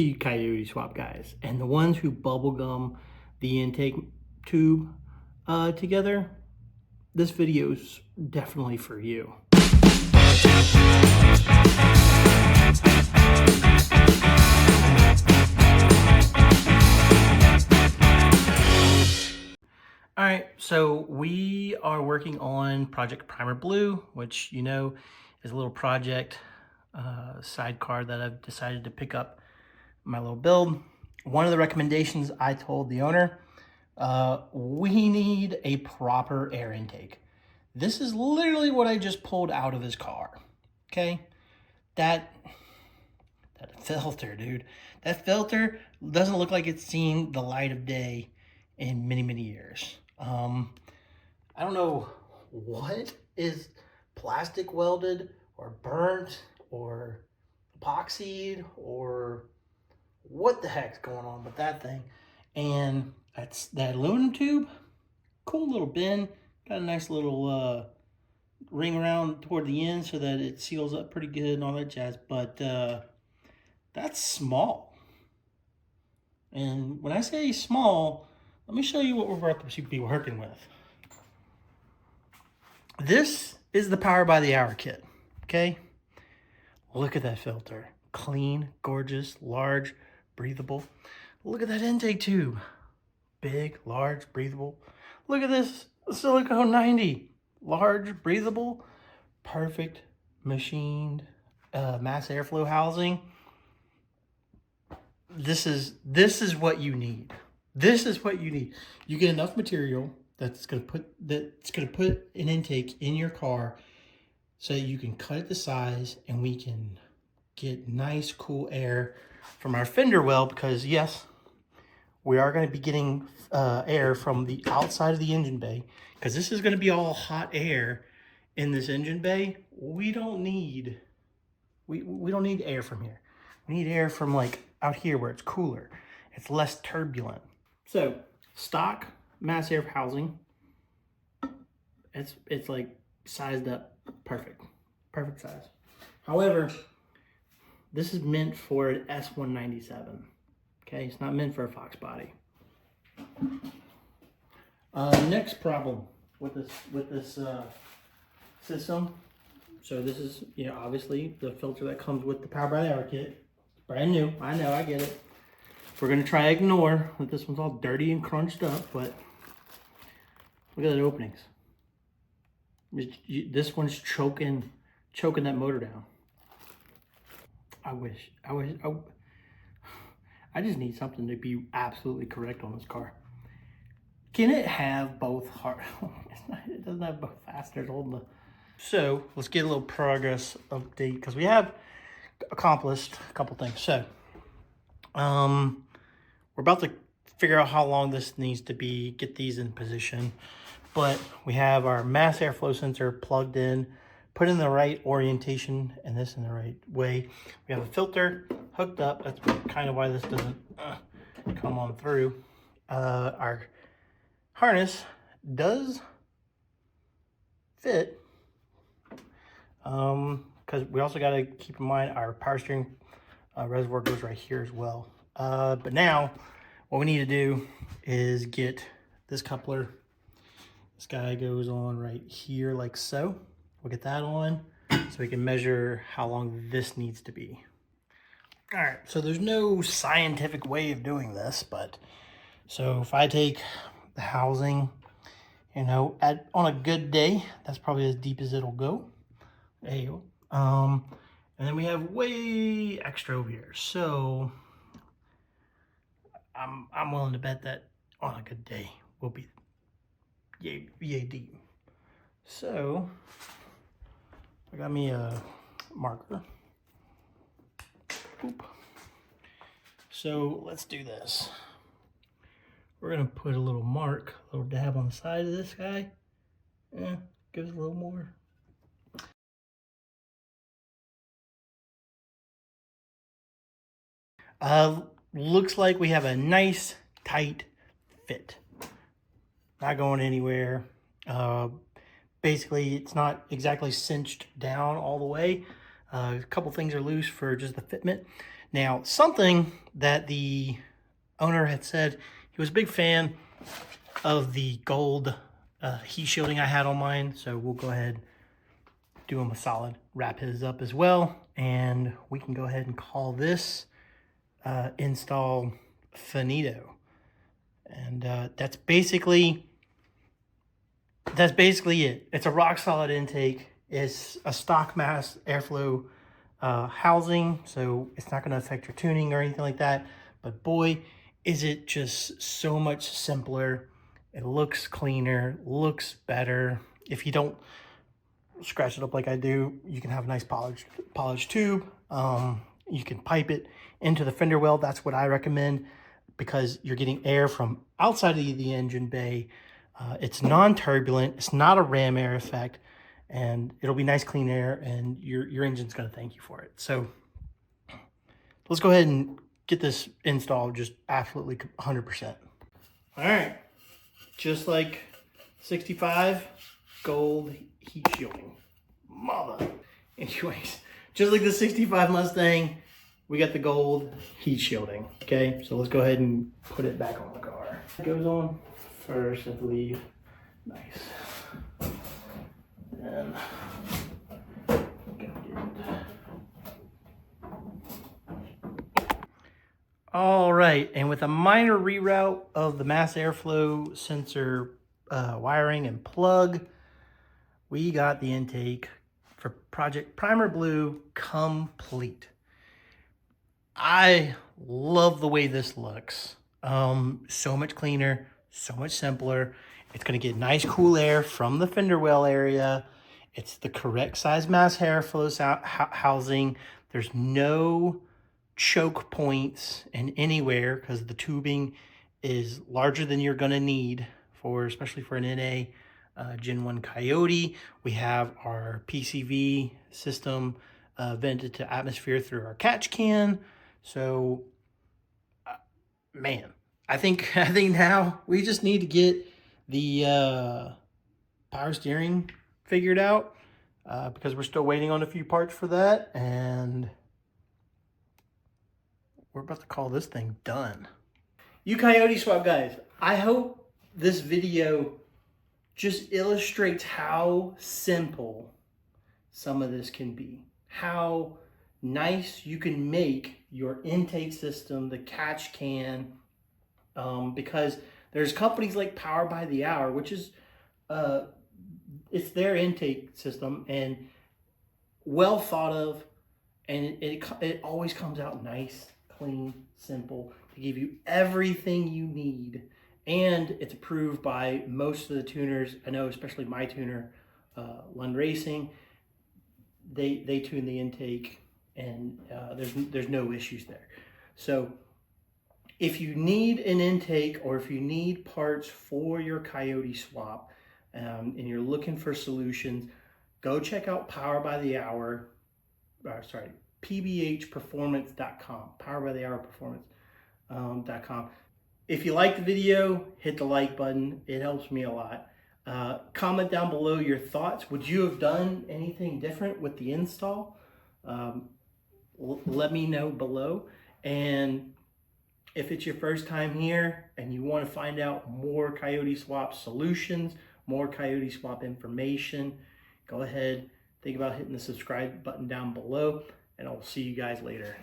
You coyote swap guys, and the ones who bubblegum the intake tube together, this video is definitely for you. All right, so we are working on Project PrimerBlue, which you know is a little project sidecar that I've decided to pick up my little build. One of the recommendations I told the owner, we need a proper air intake. This is literally what I just pulled out of his car. Okay, that filter, dude. That filter doesn't look like it's seen the light of day in many years. I don't know what is plastic welded or burnt or epoxied or what the heck's going on with that thing. And that's that aluminum tube. Cool little bin. Got a nice little ring around toward the end so that it seals up pretty good and all that jazz. But that's small. And when I say small, let me show you what we're about to be working with. This is the Power by the Hour kit, okay? Look at that filter. Clean, gorgeous, large, breathable. Look at that intake tube. Big, large, breathable. Look at this silicone 90. Large, breathable, perfect, machined mass airflow housing. This is what you need. This is what you need. You get enough material that's gonna put an intake in your car so that you can cut it to size and we can get nice cool air from our fender well, because yes, we are going to be getting air from the outside of the engine bay, because this is going to be all hot air in this engine bay. We don't need air from here. We need air from like out here where it's cooler. It's less turbulent. So stock mass air housing, it's like sized up perfect size. However, this is meant for an S197. Okay, it's not meant for a Fox body. Next problem with this system. So this is, you know, obviously the filter that comes with the Power by the Hour kit. Brand new. I know, I get it. We're gonna try to ignore that this one's all dirty and crunched up, but look at the openings. This one's choking that motor down. I just need something to be absolutely correct on this car. Can it have both hard? It doesn't have both fasteners holding the. So let's get a little progress update, because we have accomplished a couple things. So we're about to figure out how long this needs to be, get these in position. But we have our mass airflow sensor plugged in, put in the right orientation, and this in the right way. We have a filter hooked up. That's kind of why this doesn't come on through. Our harness does fit, because we also got to keep in mind our power steering reservoir goes right here as well. But now what we need to do is get this coupler. This guy goes on right here like so. We'll get that on so we can measure how long this needs to be. All right, so there's no scientific way of doing this, but so if I take the housing, you know, on a good day, that's probably as deep as it'll go. There you go. And then we have way extra over here. So I'm willing to bet that on a good day we'll be yay deep. So I got me a marker. Boop. So let's do this. We're gonna put a little mark, a little dab on the side of this guy. Give us a little more. Looks like we have a nice tight fit. Not going anywhere. Basically, it's not exactly cinched down all the way. A couple things are loose for just the fitment. Now, something that the owner had said, he was a big fan of the gold heat shielding I had on mine. So we'll go ahead, do him a solid, wrap his up as well. And we can go ahead and call this install finito. And that's basically it. It's a rock solid intake. It's a stock mass airflow housing, so it's not going to affect your tuning or anything like that. But boy, is it just so much simpler. It looks cleaner, looks better. If you don't scratch it up like I do, you can have a nice polished tube. You can pipe it into the fender well. That's what I recommend, because you're getting air from outside of the engine bay. It's non-turbulent. It's not a ram air effect, and it'll be nice clean air, and your engine's going to thank you for it. So let's go ahead and get this installed just absolutely 100%. All right, just like 65, gold heat shielding. Mother. Anyways, just like the 65 Mustang, we got the gold heat shielding. Okay, so let's go ahead and put it back on the car. It goes on first, I believe. Nice. And all right, and with a minor reroute of the mass airflow sensor wiring and plug, we got the intake for Project PrimerBlue complete. I love the way this looks. So much cleaner, so much simpler. It's going to get nice cool air from the fender well area. It's the correct size mass airflow housing. There's no choke points in anywhere because the tubing is larger than you're going to need for, especially for an NA Gen 1 Coyote. We have our PCV system vented to atmosphere through our catch can. So, man, I think now we just need to get the power steering figured out because we're still waiting on a few parts for that, and we're about to call this thing done. You Coyote Swap guys, I hope this video just illustrates how simple some of this can be. How nice you can make your intake system, the catch can, because there's companies like Power by the Hour, which is, it's their intake system and well thought of, and it always comes out nice, clean, simple, to give you everything you need. And it's approved by most of the tuners. I know, especially my tuner, Lund Racing. They tune the intake, and there's no issues there. So if you need an intake, or if you need parts for your Coyote swap, and you're looking for solutions, go check out Power by the Hour. PBHperformance.com. Power by the Hour Performance.com. If you like the video, hit the like button. It helps me a lot. Comment down below your thoughts. Would you have done anything different with the install? Let me know below. And if it's your first time here and you want to find out more Coyote Swap solutions, more Coyote Swap information, go ahead, think about hitting the subscribe button down below, and I'll see you guys later.